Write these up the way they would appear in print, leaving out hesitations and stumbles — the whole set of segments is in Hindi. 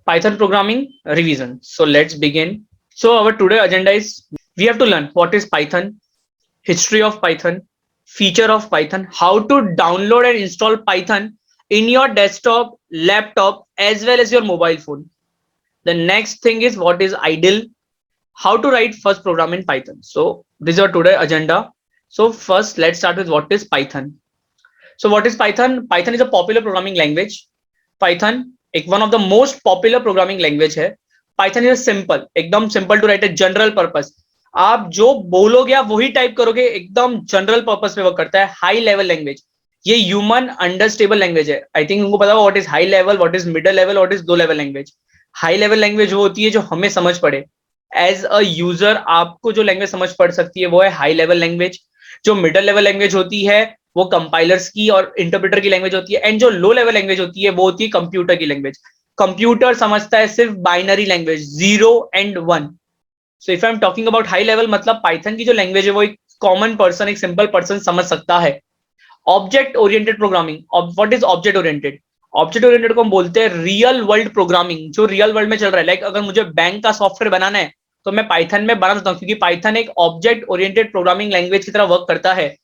Python programming revision. So let's begin. So our today agenda is we have to learn what is Python, history of Python, feature of Python, how to download and install Python in your desktop, laptop, as well as your mobile phone. The next thing is what is idle, how to write first program in Python. So this is our today agenda. So first let's start with what is Python. So what is Python? Python is a popular programming language. Python एक one of the most popular programming language है. Python is simple, एकदम simple to write a general purpose. आप जो बोलोगे आप वही टाइप करोगे, एकदम जनरल पर्पस पे वर्क करता है. हाई लेवल लैंग्वेज, ये ह्यूमन अंडरस्टेबल लैंग्वेज है. आई थिंक उनको पता होगा what is high level, what is middle level, what is low level language. High level language वो होती है जो हमें समझ पड़े. एज अ यूजर आपको जो लैंग्वेज समझ पड़ सकती है वो है हाई लेवल लैंग्वेज. जो मिडिल लेवल लैंग्वेज होती है वो कंपाइलर्स की और इंटरप्रेटर की लैंग्वेज होती है. एंड जो लो लेवल लैंग्वेज होती है वो होती है कंप्यूटर की लैंग्वेज. कंप्यूटर समझता है सिर्फ binary language, 0 and 1. So if I am talking about high level, मतलब पाइथन की जो लैंग्वेज है वो एक कॉमन पर्सन, एक सिंपल पर्सन समझ सकता है. Object oriented programming. What is object oriented? Object oriented को हम बोलते हैं रियल वर्ल्ड प्रोग्रामिंग, जो रियल वर्ल्ड में चल रहा है. लाइक अगर मुझे बैंक का सॉफ्टवेयर बनाना है तो मैं पाइथन में बना सकता हूँ, क्योंकि पाइथन एक ऑब्जेक्ट ओरिएंटेड प्रोग्रामिंग लैंग्वेज की तरह वर्क करता है.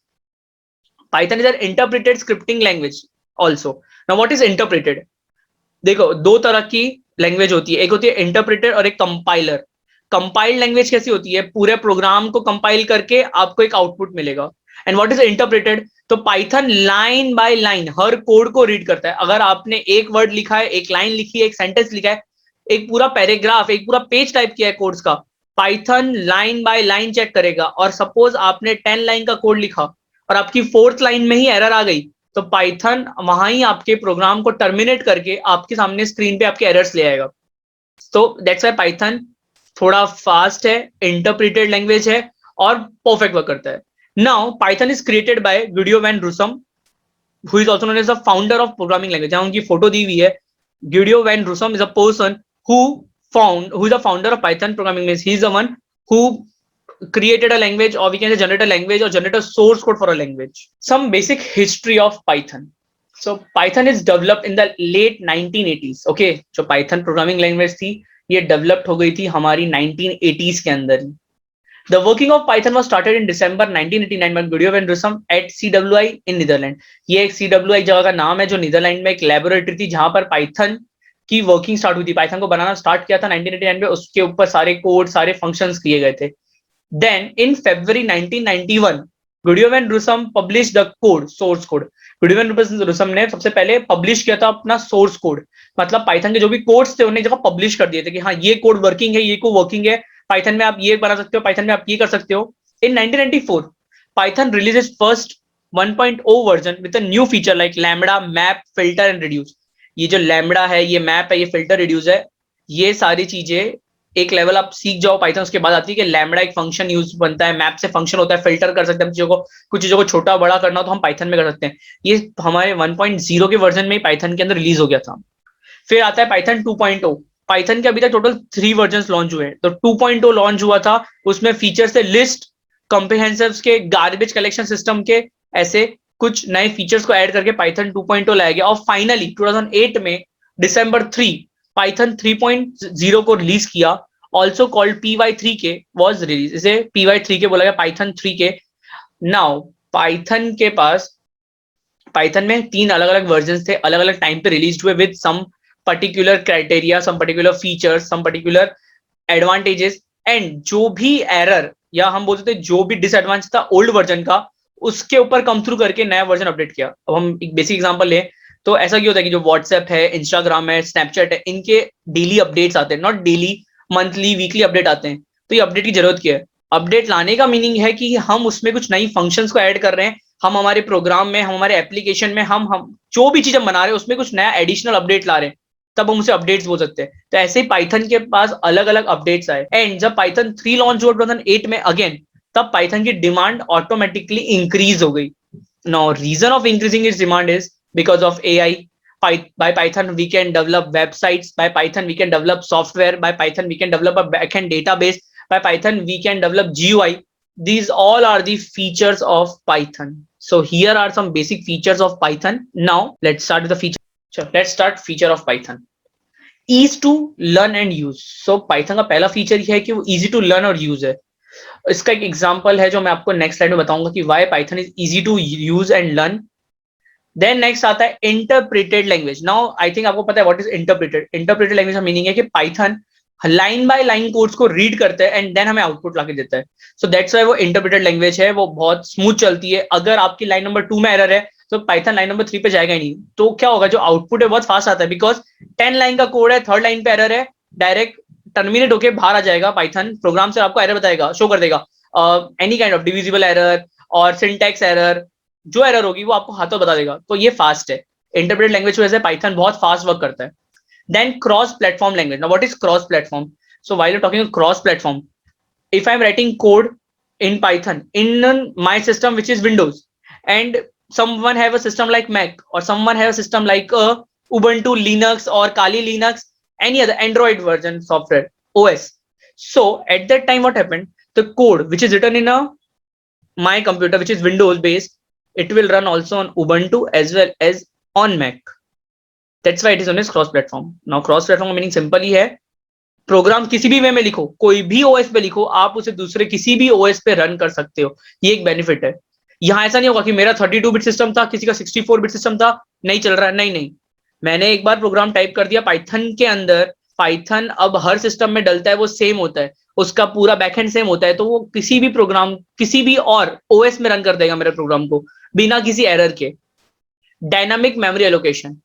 Python is an interpreted scripting language also. Now what is interpreted? देखो दो तरह की लैंग्वेज होती है, एक होती है इंटरप्रेटेड और एक कंपाइलर. कंपाइल्ड लैंग्वेज कैसी होती है? पूरे प्रोग्राम को कंपाइल करके आपको एक आउटपुट मिलेगा. And what is interpreted? तो पाइथन लाइन बाय लाइन हर कोड को रीड करता है. अगर आपने एक वर्ड लिखा है, एक लाइन लिखी है, एक सेंटेंस लिखा है, एक पूरा पैराग्राफ, एक पूरा पेज टाइप किया है कोड्स का, Python line by line check करेगा. और सपोज आपने 10 लाइन का कोड लिखा और आपकी 4th लाइन में ही एरर आ गई, तो पाइथन वहां ही आपके प्रोग्राम को टर्मिनेट करके आपके सामने स्क्रीन पे आपके एरर्स ले आएगा. तो दैट्स व्हाई पाइथन थोड़ा फास्ट है, इंटरप्रेटेड लैंग्वेज है और परफेक्ट वर्क करता है. Now Python is created by Guido van Rossum, who is also known as the founder of programming language. जहां उनकी फोटो दी हुई है. Guido van Rossum is a person who is the founder of Python programming language. He is the one who created a language, or we can say generate a language or generate a source code for a language. Some basic history of Python. So Python is developed in the late 1980s. Okay, जो Python programming language थी ये developed हो गई थी हमारी 1980s के अंदर ही. The working of Python was started in December 1989 by Guido van Rossum at CWI in Netherlands. ये एक CWI जगह का नाम है जो नीदरलैंड में एक लैबोरेटरी थी जहां पर पाइथन की वर्किंग स्टार्ट हुई थी. पाइथन को बनाना स्टार्ट किया था 1989 में, उसके ऊपर सारे कोड, सारे फंक्शंस किए गए थे. Then in February 1991 Guido van Rossum publish the code, source code. Guido van Rossum ने सबसे पहले पब्लिश किया था अपना सोर्स कोड. मतलब पाइथन के जो भी कोड्स थे उन्हें जगह पब्लिश कर दिए थे कि हाँ ये कोड वर्किंग है, ये कोड वर्किंग है, पाइथन में आप ये बना सकते हो, पाइथन में आप ये कर सकते हो. इन 1994 Python releases first 1.0 version with a new feature like lambda, map, filter and reduce. ये जो लैम्बडा है, ये मैप है, ये फिल्टर रिड्यूस है, ये सारी चीजें एक लेवल आप सीख जाओ पाइथन, उसके बाद आती है कि लैम्बडा एक फंक्शन यूज बनता है, मैप से फंक्शन होता है, फिल्टर कर सकते हैं हम चीजों को, कुछ चीजों को छोटा बड़ा करना हो तो हम पाइथन में कर सकते हैं. ये हमारे 1.0 के वर्जन में पाइथन के अंदर रिलीज हो गया था. फिर आता है पाइथन 2.0. पाइथन के अभी तक टोटल 3 वर्जन लॉन्च हुए हैं. तो 2.0 लॉन्च हुआ था, उसमें फीचर्स थे लिस्ट, कॉम्प्रिहेंसिव के, गार्बेज कलेक्शन सिस्टम के, ऐसे कुछ नए फीचर्स को ऐड करके पाइथन 2.0 लाया गया. और फाइनली 2008 में December 3 पाइथन 3.0 को रिलीज किया, also called PY3K was release. इसे PY3K बोला गया, पाइथन 3K. नाउ पाइथन के पास, पाइथन में 3 अलग अलग वर्जन थे, अलग अलग टाइम पे रिलीज हुए with some particular criteria, some particular features, some particular advantages. And जो भी एरर या हम बोलते थे जो भी डिसएडवांटेज था ओल्ड वर्जन का, उसके ऊपर कम थ्रू करके नया वर्जन अपडेट किया. अब हम एक बेसिक एग्जांपल लें तो ऐसा क्यों होता है कि जो व्हाट्सएप है, इंस्टाग्राम है, स्नैपचैट है, इनके डेली अपडेट्स आते हैं, not daily, monthly, weekly update आते हैं. तो ये अपडेट की जरूरत क्या है? अपडेट लाने का मीनिंग है कि हम उसमें कुछ नई फंक्शंस को ऐड कर रहे हैं, हम हमारे प्रोग्राम में, हम हमारे एप्लीकेशन में, हम जो भी चीज हम बना रहे हैं उसमें कुछ नया एडिशनल अपडेट ला रहे हैं, तब हम उसे अपडेट्स बोल सकते हैं. तो ऐसे ही पाइथन के पास अलग अलग अपडेट्स आए. एंड जब पाइथन 3 लॉन्च हुआ 2008 में अगेन, तब पाइथन की डिमांड ऑटोमेटिकली इंक्रीज हो गई. Now reason of increasing its demand is because of AI. By Python we can develop websites, by Python we can develop software, by Python we can develop a backend database, by Python we can develop GUI. These all are the features of Python. So here are some basic features of Python. Now let's start with the feature. Sure. Let's start feature of Python. Easy to learn and use. So Python का पहला फीचर ये है कि वो इजी टू लर्न और यूज है। इसका एक एग्जांपल है जो मैं आपको नेक्स्ट स्लाइड में बताऊंगा कि why Python is easy to use and learn. Then next आता है interpreted language. Now I think आपको पता है what is interpreted. Interpreted language का मीनिंग है कि Python line by line codes को रीड करता है एंड देन हमें आउटपुट लाके देता है। सो दैट्स व्हाई वो इंटरप्रेटेड लैंग्वेज है, वो बहुत स्मूथ चलती है। अगर आपकी लाइन नंबर 2 में एरर है तो पाइथन लाइन नंबर 3 पे जाएगा ही नहीं। तो क्या होगा, जो आउटपुट है बहुत फास्ट आता है, बिकॉज 10 लाइन का कोड है, थर्ड लाइन पे एरर है, डायरेक्ट टर्मिनेट होके बाहर आ जाएगा। पाइथन प्रोग्राम से आपको एरर बताएगा, शो कर देगा any kind of divisible error और सिंटैक्स एरर, जो एरर होगी वो आपको हाथों बता देगा। तो ये फास्ट है। इंटरप्रेटेड लैंग्वेज की वजह से पाइथन बहुत फास्ट वर्क करता है। Then cross platform language. Now what is cross platform? So while you talking cross platform, if I'm writing code in Python in my system which is Windows, and someone have a system like Mac, or someone have a system like Ubuntu Linux or Kali Linux, any other Android version software OS. So at that time what happened, the code which is written in a my computer which is Windows based, it will run also on Ubuntu as well as on Mac. That's why it is known as cross platform. Now cross platform का meaning simple ही है, प्रोग्राम किसी भी वे में लिखो, कोई भी ओएस पे लिखो, आप उसे दूसरे किसी भी ओएस पे रन कर सकते हो। ये एक बेनिफिट है। यहाँ ऐसा नहीं होगा कि मेरा 32 बिट सिस्टम था, किसी का 64 बिट सिस्टम था, नहीं चल रहा है। नहीं नहीं, मैंने एक बार प्रोग्राम टाइप कर दिया पाइथन के अंदर, पाइथन अब हर सिस्टम में डलता है, वो सेम होता है, उसका पूरा बैकएंड सेम होता है, तो वो किसी भी प्रोग्राम किसी भी और ओएस में रन कर देगा मेरे प्रोग्राम को बिना किसी एरर के। Dynamic memory allocation.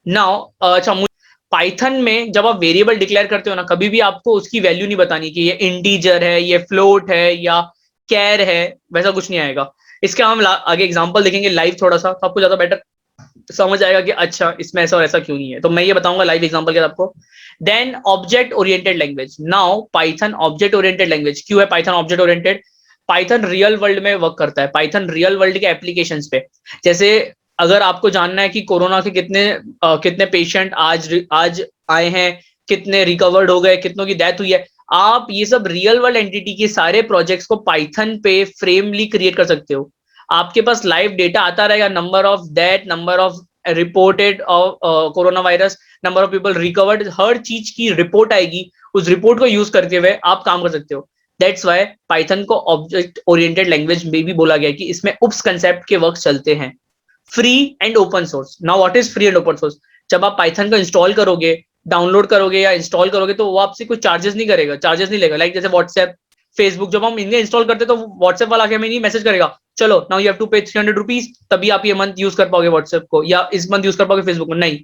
नाउ अच्छा, पाइथन में जब आप वेरिएबल डिक्लेयर करते हो ना, कभी भी आपको उसकी वैल्यू नहीं बतानी कि ये इंटीजर है, ये फ्लोट है या कैर है, वैसा कुछ नहीं आएगा। इसके हम आगे एग्जांपल देखेंगे लाइव थोड़ा सा, तो आपको ज्यादा बेटर समझ आएगा कि अच्छा इसमें ऐसा और ऐसा क्यों नहीं है। तो मैं ये बताऊंगा लाइव एग्जांपल के साथ आपको। Then object oriented language. Now Python object oriented language. क्यों है Python object oriented? Python real world में वर्क करता है, पाइथन रियल वर्ल्ड के एप्लीकेशंस पे। जैसे अगर आपको जानना है कि कोरोना के कितने पेशेंट आज आए हैं, कितने रिकवर्ड हो गए, कितनों की डेथ हुई है, आप ये सब रियल वर्ल्ड एंटिटी के सारे प्रोजेक्ट्स को पाइथन पे फ्रेमली क्रिएट कर सकते हो। आपके पास लाइव डेटा आता रहेगा, number of death, number of reported corona virus, number of people recovered, हर चीज की रिपोर्ट आएगी। उस रिपोर्ट को यूज करते हुए आप काम कर सकते हो। दैट्स वाई पाइथन को ऑब्जेक्ट ओरिएंटेड लैंग्वेज में भी बोला गया कि इसमें उप्स कंसेप्ट के वर्क चलते हैं। Free and open source. Now what is free and open source? जब आप पाइथन को इंस्टॉल करोगे, डाउनलोड करोगे या इंस्टॉल करोगे, तो वो आपसे कोई चार्जेस नहीं करेगा, चार्जेस नहीं लेगा। लाइक जैसे व्हाट्सएप, फेसबुक, जब हम इनके इंस्टॉल करते तो व्हाट्सएप वाला हमें नहीं मैसेज करेगा, चलो नाउ यू हैव टू पे 300 रुपीज, तभी आप ये मंथ यूज कर पाओगे व्हाट्सएप को, या इस मंथ यूज कर पाओगे फेसबुक को। नहीं,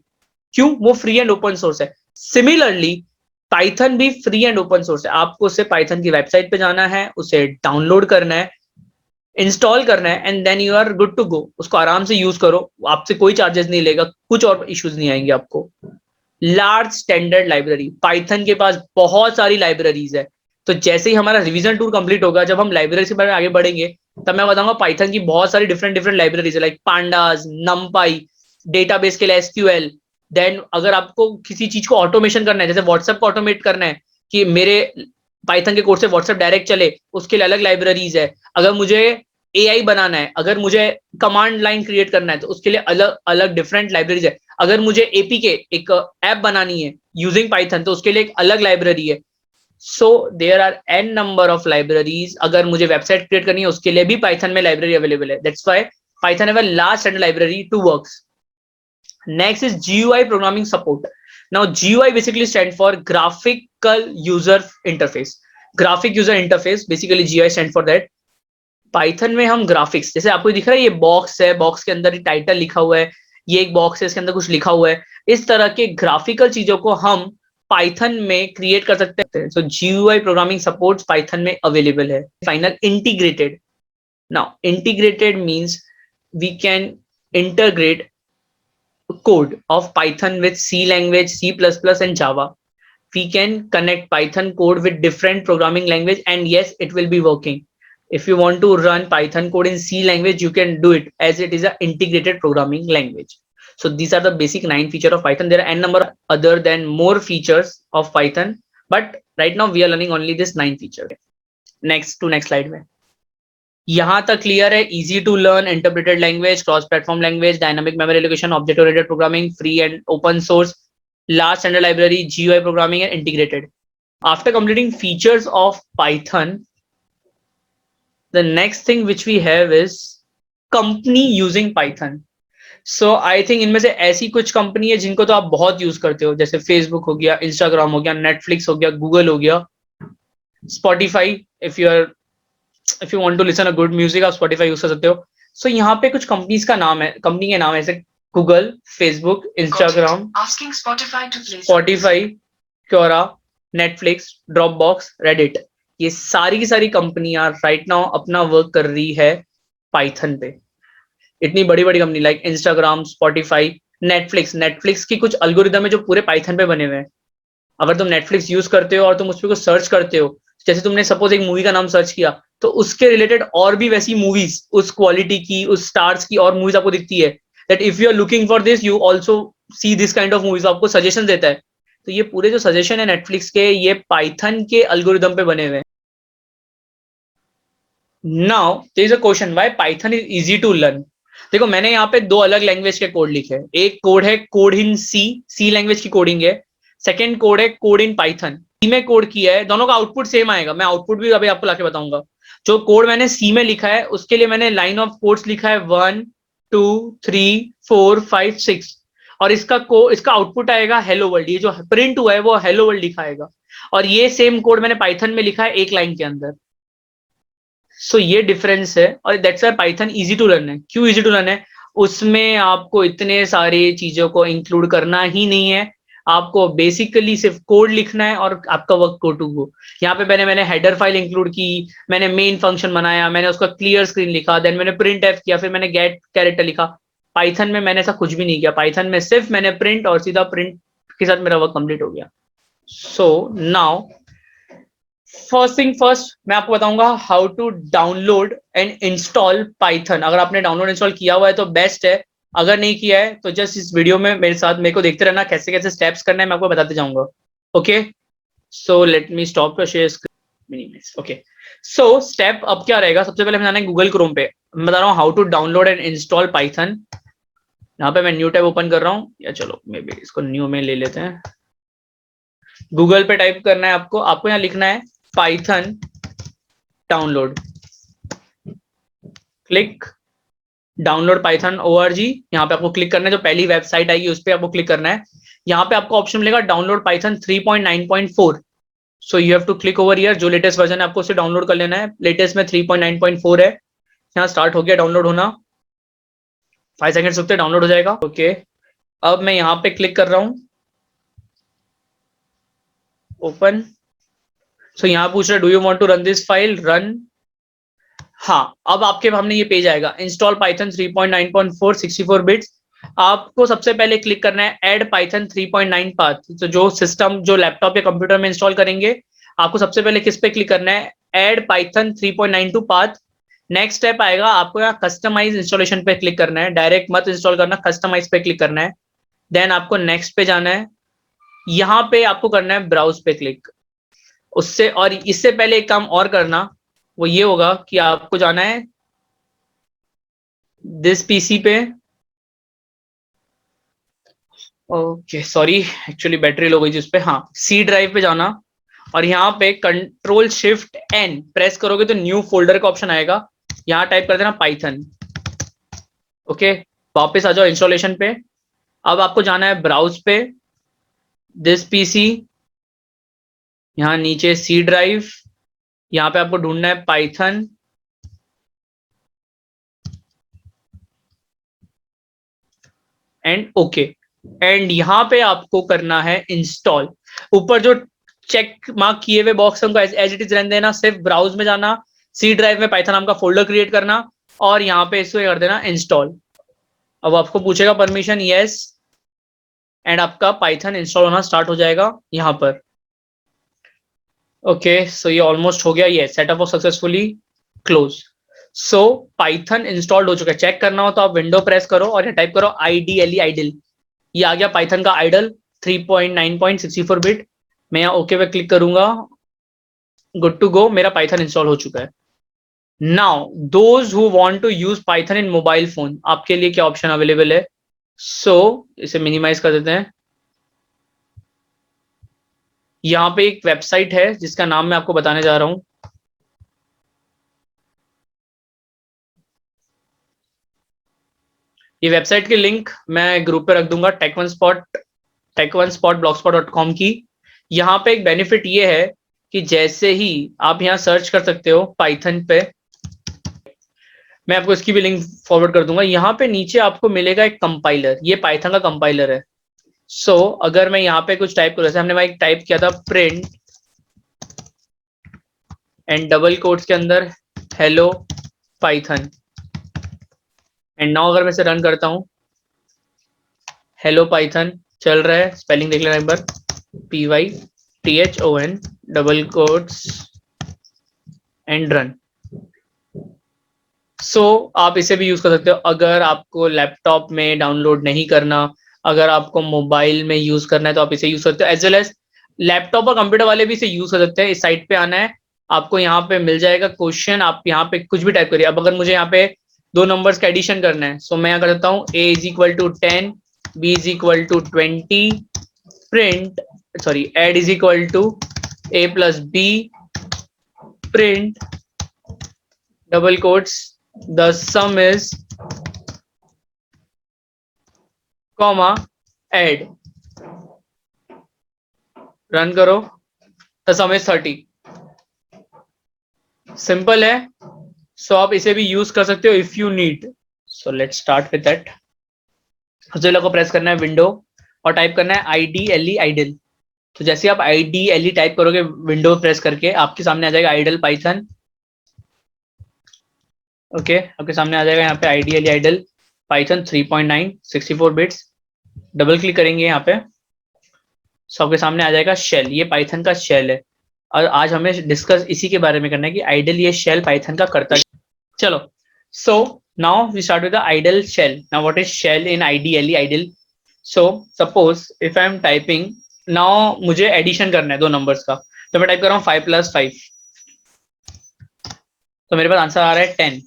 क्यों? वो फ्री एंड ओपन सोर्स है। सिमिलरली पाइथन भी फ्री एंड ओपन सोर्स है। आपको उसे पाइथन की वेबसाइट पे जाना है, उसे डाउनलोड करना है, इंस्टॉल करना है, and then you are good to go. उसको आराम से यूज करो, आपसे कोई चार्जेस नहीं लेगा, कुछ और इश्यूज नहीं आएंगे आपको। Large standard library. पाइथन के पास बहुत सारी लाइब्रेरीज है। तो जैसे ही हमारा रिवीजन टूर कंप्लीट होगा, जब हम लाइब्रेरी से आगे बढ़ेंगे, तब मैं बताऊंगा पाइथन की बहुत सारी डिफरेंट डिफरेंट लाइब्रेरीज है, लाइक पांडास, नमपाई, डेटाबेस के लिए एसक्यूएल। देन अगर आपको किसी चीज को ऑटोमेशन करना है, जैसे व्हाट्सएप को ऑटोमेट करना है कि मेरे पाइथन के कोड से व्हाट्सएप डायरेक्ट चले, उसके लिए अलग लाइब्रेरीज है। अगर मुझे एआई बनाना है, अगर मुझे कमांड लाइन क्रिएट करना है, तो उसके लिए अलग अलग डिफरेंट लाइब्रेरीज है। अगर मुझे एपीके एक ऐप बनानी है यूजिंग पाइथन, तो उसके लिए एक अलग लाइब्रेरी है। So there are n number of libraries. अगर मुझे वेबसाइट क्रिएट करनी है, उसके लिए भी पाइथन में लाइब्रेरी अवेलेबल है। That's why Python have a large standard library to works. Next is GUI programming support. Now GUI basically stand for graphical user interface. Graphic user interface, basically GUI stand for that. Python में हम ग्राफिक्स, जैसे आपको दिख रहा है ये बॉक्स है, बॉक्स के अंदर टाइटल लिखा हुआ है, ये एक बॉक्स है, इसके अंदर कुछ लिखा हुआ है, इस तरह के ग्राफिकल चीजों को हम पाइथन में क्रिएट कर सकते हैं। So GUI programming supports Python में अवेलेबल है। Final, integrated. Now integrated means we can integrate code of Python with C language, C++ and Java. We can connect Python code with different programming language, and yes, it will be working. If you want to run Python code in C language, you can do it, as it is an integrated programming language. So these are the basic 9 features of Python. There are n number other than more features of Python, but right now we are learning only this 9 feature. Next slide में यहां तक क्लियर है? Easy to learn, interpreted language, cross platform language, dynamic memory allocation, object oriented programming, free and open source, large standard library, GUI programming and integrated. After completing features of Python, the next thing which we have is company using Python. So I think इनमें से ऐसी कुछ कंपनी है जिनको तो आप बहुत यूज करते हो, जैसे फेसबुक हो गया, इंस्टाग्राम हो गया, नेटफ्लिक्स हो गया, गूगल हो गया, Spotify. If you want to listen a good music आप स्पॉटिफाई यूज कर सकते हो। सो यहाँ पे कुछ कंपनीज का नाम है, कंपनी के नाम है, जैसे Google, Facebook, Instagram, Spotify, Quora, Netflix, drop box, Reddit. ये सारी की सारी कंपनियां राइट नाउ अपना वर्क कर रही है पाइथन पे। इतनी बड़ी बड़ी company like Instagram, Spotify, Netflix की कुछ अल्गोरिदम है जो पूरे पाइथन पे बने हुए हैं। अगर तुम नेटफ्लिक्स यूज करते हो और तुम उस पर कुछ सर्च करते हो, जैसे तुमने सपोज एक मूवी का नाम सर्च किया, तो उसके रिलेटेड और भी वैसी मूवीज उस क्वालिटी की, उस स्टार्स की और मूवीज आपको दिखती है। That if you are looking for this you also see this kind of movies, आपको सजेशन देता है। तो ये पूरे जो सजेशन है नेटफ्लिक्स के, ये पाइथन के अल्गोरिदम पे बने हुए हैं। Now there is a question, why Python is easy to learn. देखो मैंने यहाँ पे दो अलग लैंग्वेज के कोड लिखे हैं। एक कोड है कोड इन सी लैंग्वेज की कोडिंग है। सेकेंड कोड है कोड इन पाइथन, सी में कोड किया है। दोनों का आउटपुट सेम आएगा, मैं आउटपुट भी अभी आपको लाके बताऊंगा। जो कोड मैंने सी में लिखा है उसके लिए मैंने लाइन ऑफ कोड्स लिखा है 1 2 3 4 5 6, और इसका आउटपुट आएगा हेलो वर्ल्ड। ये जो प्रिंट हुआ है वो हेलो वर्ल्ड दिखाएगा। और ये सेम कोड मैंने पाइथन में लिखा है एक लाइन के अंदर। सो ये डिफरेंस है, और that's why Python easy to learn है। क्यों इजी टू लर्न है? उसमें आपको इतने सारे चीजों को इंक्लूड करना ही नहीं है। आपको बेसिकली सिर्फ कोड लिखना है और आपका वर्क गो टू गो। यहाँ पे मैंने हेडर फाइल इंक्लूड की, मैंने मेन फंक्शन बनाया, मैंने उसका क्लियर स्क्रीन लिखा, देन मैंने प्रिंट एफ किया, फिर मैंने गेट कैरेक्टर लिखा। पाइथन में मैंने ऐसा कुछ भी नहीं किया। पाइथन में सिर्फ मैंने प्रिंट और सीधा प्रिंट के साथ मेरा वर्क कंप्लीट हो गया। So now first thing first, मैं आपको बताऊंगा how to download and install Python. अगर आपने डाउनलोड इंस्टॉल किया हुआ है तो बेस्ट है, अगर नहीं किया है तो जस्ट इस वीडियो में मेरे साथ मेरे को देखते रहना, कैसे कैसे स्टेप्स करना है मैं आपको बताते जाऊंगा। Okay, so let me stop share screen. Okay, so step अब क्या रहेगा, सबसे पहले हम जाना है गूगल क्रोम पे। मैं बता रहा हूँ how to download and install Python. यहाँ पे मैं न्यू टैब ओपन कर रहा हूँ, या चलो मे बी इसको न्यू में ले लेते हैं। गूगल पे टाइप करना है आपको, यहाँ लिखना है Python download, click download Python ORG। यहाँ पे आपको क्लिक करना है, जो पहली वेबसाइट आएगी उस पर आपको क्लिक करना है। यहाँ पे आपको ऑप्शन मिलेगा download Python 3.9.4। So you have to click over here. जो लेटेस्ट वर्जन है आपको उसे डाउनलोड कर लेना है। लेटेस्ट में 3.9.4 है। यहाँ स्टार्ट हो गया डाउनलोड होना, 5 सेकंड रुकते डाउनलोड हो जाएगा। ओके, अब मैं यहाँ पे क्लिक कर रहा हूँ, ओपन। सो यहाँ पूछ रहा है do you want to run this file, run. हाँ, अब आपके सामने ये पेज आएगा, इंस्टॉल पाइथन 3.9.4 64 बिट्स। आपको सबसे पहले क्लिक करना है ऐड पाइथन 3.9 पाथ। तो जो सिस्टम, जो लैपटॉप या कंप्यूटर में इंस्टॉल करेंगे, आपको सबसे पहले किस पे क्लिक करना है, add Python 3.92 path. Next step आएगा, आपको यहाँ कस्टमाइज इंस्टॉलेशन पे क्लिक करना है। डायरेक्ट मत इंस्टॉल करना, कस्टमाइज पे क्लिक करना है। देन आपको नेक्स्ट पे जाना है, यहाँ पे आपको करना है ब्राउज पे क्लिक। उससे और इससे पहले एक काम और करना, वो ये होगा कि आपको जाना है दिस पीसी पे। Okay sorry, actually battery low गई थी उस पे। हाँ, सी ड्राइव पे जाना, और यहाँ पे कंट्रोल शिफ्ट एन प्रेस करोगे तो न्यू फोल्डर का ऑप्शन आएगा। यहाँ टाइप कर देना पाइथन। ओके, वापस आ जाओ इंस्टॉलेशन पे। अब आपको जाना है ब्राउज पे, दिस पीसी, यहाँ नीचे सी ड्राइव, यहाँ पे आपको ढूंढना है पाइथन। एंड ओके, एंड यहाँ पे आपको करना है इंस्टॉल। ऊपर जो चेक मार्क किए हुए बॉक्स है उनको एज इट इज रहने देना। सिर्फ ब्राउज में जाना, सी ड्राइव में पाइथन नाम का फोल्डर क्रिएट करना, और यहाँ पे इसको कर देना इंस्टॉल। अब आपको पूछेगा परमिशन, यस, एंड आपका पाइथन इंस्टॉल होना स्टार्ट हो जाएगा यहाँ पर। ओके, सो ये ऑलमोस्ट हो गया। ये सेटअप सक्सेसफुली क्लोज। सो पाइथन इंस्टॉल्ड हो चुका है। चेक करना हो तो आप विंडो प्रेस करो और ये टाइप करो IDLE आइडल। ये आ गया पाइथन का आइडल 3.9.64 बिट। मैं यहाँ ओके पे क्लिक करूंगा, गुड टू गो, मेरा पाइथन इंस्टॉल हो चुका है। Now those who want to use Python in mobile phone, आपके लिए क्या ऑप्शन अवेलेबल है। सो इसे मिनिमाइज कर देते हैं। यहाँ पे एक वेबसाइट है जिसका नाम मैं आपको बताने जा रहा हूँ। ये वेबसाइट की लिंक मैं ग्रुप पे रख दूंगा, tech1spot blogspot.com की। यहाँ पे एक बेनिफिट ये है कि जैसे ही आप यहाँ सर्च कर सकते हो पाइथन पे, मैं आपको इसकी भी लिंक फॉरवर्ड कर दूंगा। यहाँ पे नीचे आपको मिलेगा एक कंपाइलर, ये पाइथन का कंपाइलर है। सो अगर मैं यहाँ पे कुछ टाइप करूँ, जैसे हमने वहां एक टाइप किया था प्रिंट एंड डबल कोट्स के अंदर हेलो पाइथन, एंड नाउ अगर मैं इसे रन करता हूँ, हेलो पाइथन चल रहा है। स्पेलिंग देख लेना एक बार, PYTHON double quotes and run. So आप इसे भी यूज कर सकते हो अगर आपको लैपटॉप में डाउनलोड नहीं करना, अगर आपको मोबाइल में यूज करना है तो आप इसे यूज करते हो। एज वेल एज लैपटॉप और कंप्यूटर वाले भी इसे यूज कर सकते हैं। इस साइट पे आना है, आपको यहाँ पे मिल जाएगा क्वेश्चन, आप यहाँ पे कुछ भी टाइप करिए। अब अगर मुझे यहाँ पे दो नंबर्स का एडिशन करना है, सो मैं यहाँ कर सकता हूँ A=10, B=20, print add A+B, print double quotes the sum is comma add, run करो, द सम इज 30। सिंपल है। सो आप इसे भी यूज कर सकते हो if you need. So let's start with that. सबसे पहले को प्रेस करना है विंडो और टाइप करना है IDLE आइडल। तो जैसे आप IDLE टाइप करोगे विंडो प्रेस करके, आपके सामने आ जाएगा आइडल पाइथन। ओके, आपके सामने आ जाएगा यहाँ पे IDLE IDLE Python 3.9 64 bits. Double click करेंगे यहाँ पे, सो आपके सामने आ जाएगा शेल, ये पाइथन का शेल है। और आज हमें डिस्कस इसी के बारे में करना है कि आइडल ये शेल पाइथन का करता है। चलो, so now we start with the IDLE shell. Now what is shell in IDLE IDLE? So suppose if I am typing now, मुझे एडिशन करना है दो नंबर्स का, तो मैं टाइप कर रहा हूँ 5+5, तो मेरे पास आंसर आ रहा है 10।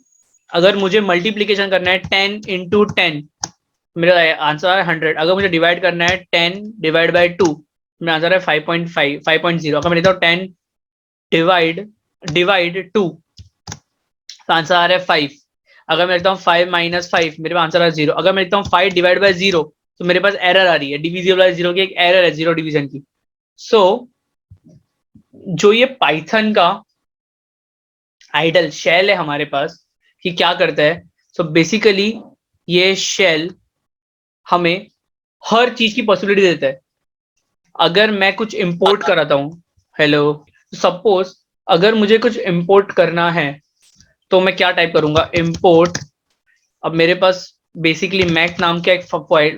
अगर मुझे मल्टीप्लीकेशन करना है 10 इंटू 10, मेरा आंसर आ रहा है 100। अगर मुझे डिवाइड करना है 10 डिवाइड बाई 2, मेरा आंसर है 5.5 5.0। अगर मैं लिखता हूँ 10 डिवाइड 2, तो आंसर आ रहा है 5। अगर मैं लिखता हूँ 5 - 5, मेरे पास आंसर आ रहा है 0। अगर मैं लिखता हूँ 5 डिवाइड बाई 0, तो मेरे पास एरर आ रही है, डिविजिबल बाई 0 की एक एरर है, 0 डिवीजन की। सो जो ये पाइथन का आइडल शेल है हमारे पास, कि क्या करता है? सो बेसिकली ये शेल हमें हर चीज की पॉसिबिलिटी देता है। अगर मैं कुछ इंपोर्ट कराता हूँ, हेलो, सपोज अगर मुझे कुछ इंपोर्ट करना है तो मैं क्या टाइप करूंगा, इंपोर्ट। अब मेरे पास बेसिकली मैक नाम का एक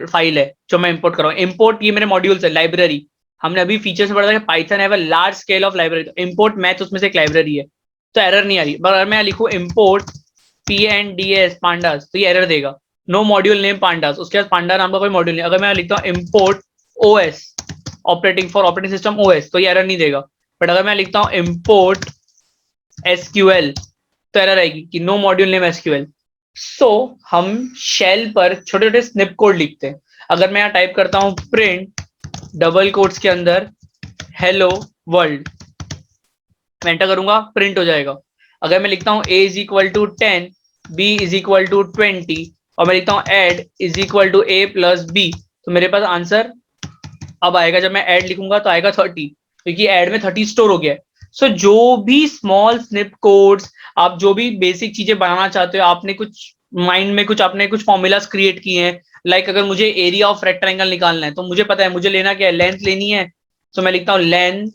फाइल है जो मैं इंपोर्ट कर रहा हूँ। इंपोर्ट ये मेरे मॉड्यूल्स है, लाइब्रेरी। हमने अभी फीचर्स में पढ़ा था कि Python have a large scale of library, तो इंपोर्ट मैथ उसमें से एक लाइब्रेरी है, तो एरर नहीं आ रही। अगर मैं लिखूँ इंपोर्ट PNDS पांडास, तो ये एरर देगा, नो मॉड्यूल नेम पांडास, उसके बाद पांडा नाम का कोई मॉड्यूल नहीं। अगर मैं लिखता हूँ import OS operating system OS, तो ये एरर नहीं देगा। बट अगर मैं लिखता हूँ इंपोर्ट SQL, तो एरर आएगी कि नो मॉड्यूल नेम SQL। सो हम शेल पर छोटे छोटे स्निप कोड लिखते हैं। अगर मैं यहाँ टाइप करता हूँ प्रिंट डबल कोट्स के अंदर हेलो वर्ल्ड, मैं एंटर करूंगा, प्रिंट हो जाएगा। अगर मैं लिखता हूँ A=10, B=20, और मैं लिखता हूँ एड A+B, तो मेरे पास आंसर अब आएगा। जब मैं ऐड लिखूंगा तो आएगा 30, क्योंकि ऐड में 30 स्टोर हो गया है। सो जो भी स्मॉल स्निप कोड्स, आप जो भी बेसिक चीजें बनाना चाहते हो, आपने कुछ माइंड में कुछ आपने कुछ फॉर्मूलाज क्रिएट किए हैं। लाइक अगर मुझे एरिया ऑफ रेक्टेंगल निकालना है, तो मुझे पता है मुझे लेना क्या है, लेंथ लेनी है। तो मैं लिखता हूँ लेंथ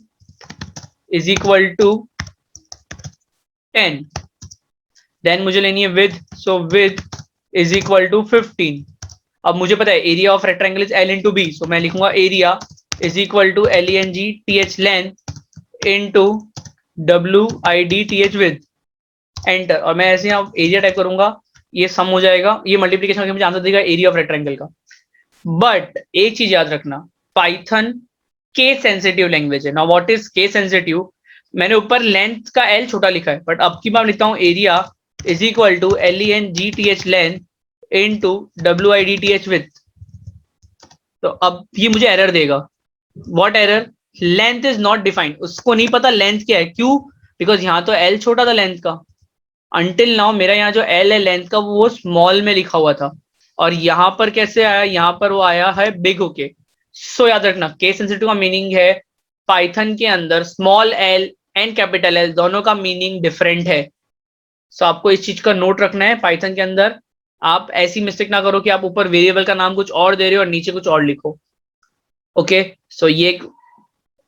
=10, देन मुझे लेनी है विथ, सो विथ =15। अब मुझे पता है area of rectangle is L into B, so मैं लिखूंगा area LENGTH length into WIDTH width, enter. और मैं ऐसे यहाँ एरिया टाइप करूंगा, ये सम हो जाएगा, ये मल्टीप्लीकेशन करके मुझे आंसर देगा एरिया ऑफ रेक्टेंगल का। बट एक चीज याद रखना, पाइथन केस सेंसिटिव लैंग्वेज है। Now what is case sensitive? मैंने ऊपर लेंथ का L छोटा लिखा है, बट अब की बार लिखता हूँ area LENGTH length into WIDTH with. तो अब ये मुझे एरर देगा। What error? Length is not defined, उसको नहीं पता लेंथ क्या है, क्यों? बिकॉज यहाँ तो एल छोटा था लेंथ का, अंटिल नाउ मेरा यहाँ जो एल है लेंथ का वो स्मॉल में लिखा हुआ था, और यहाँ पर कैसे आया, यहाँ पर वो आया है बिग होके। सो याद रखना केस सेंसिटिव का मीनिंग है पाइथन के अंदर small L and capital L दोनों का मीनिंग डिफरेंट है। सो आपको इस चीज का नोट रखना है पाइथन के अंदर। आप ऐसी मिस्टेक ना करो कि आप ऊपर वेरिएबल का नाम कुछ और दे रहे हो और नीचे कुछ और लिखो। ओके, सो ये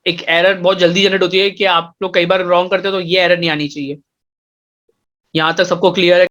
एक एरर बहुत जल्दी जनरेट होती है कि आप लोग कई बार रॉन्ग करते हो, तो ये एरर नहीं आनी चाहिए। यहाँ तक सबको क्लियर है?